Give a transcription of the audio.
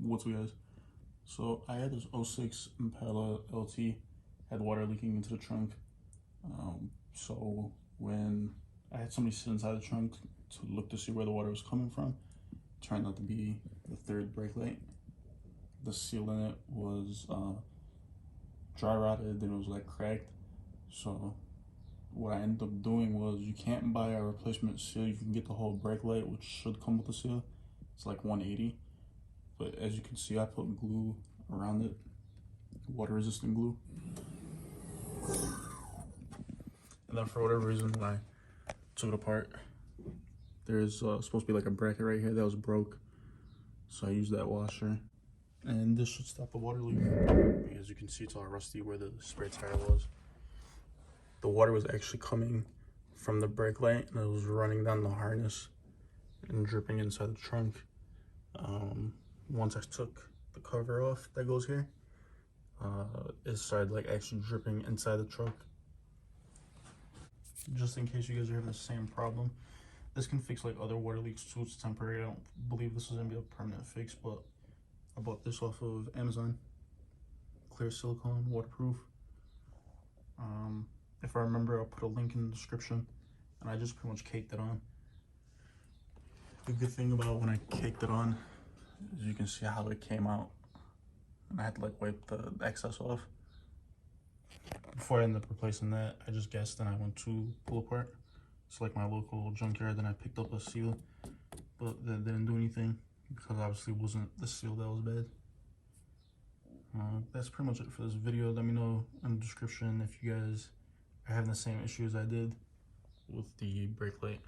what's up guys? So I had this '06 Impala LT, had water leaking into the trunk. So when I had somebody sit inside the trunk to look to see where the water was coming from, it turned out to be the third brake light. The seal in it was dry rotted, then it was like cracked. So what I ended up doing was, you can't buy a replacement seal. You can get the whole brake light, which should come with the seal. It's like $180. But as you can see, I put glue around it, water resistant glue. And then for whatever reason, when I took it apart, there's supposed to be like a bracket right here that was broke. So I used that washer. And this should stop the water leak. As you can see, it's all rusty where the spare tire was. The water was actually coming from the brake light and it was running down the harness and dripping inside the trunk. Once I took the cover off that goes here, it started like actually dripping inside the truck. Just in case you guys are having the same problem, this can fix like other water leaks too. It's temporary. I don't believe this is gonna be a permanent fix, but I bought this off of Amazon. Clear silicone, waterproof. If I remember, I'll put a link in the description, and I just pretty much caked it on. The good thing about when I caked it on is you can see how it came out, and I had to like wipe the excess off. Before I ended up replacing that, I just guessed and I went to pull apart. It's like my local junkyard, then I picked up a seal, but that didn't do anything because obviously it wasn't the seal that was bad. That's pretty much it for this video. Let me know in the description if you guys are having the same issue as I did with the brake light.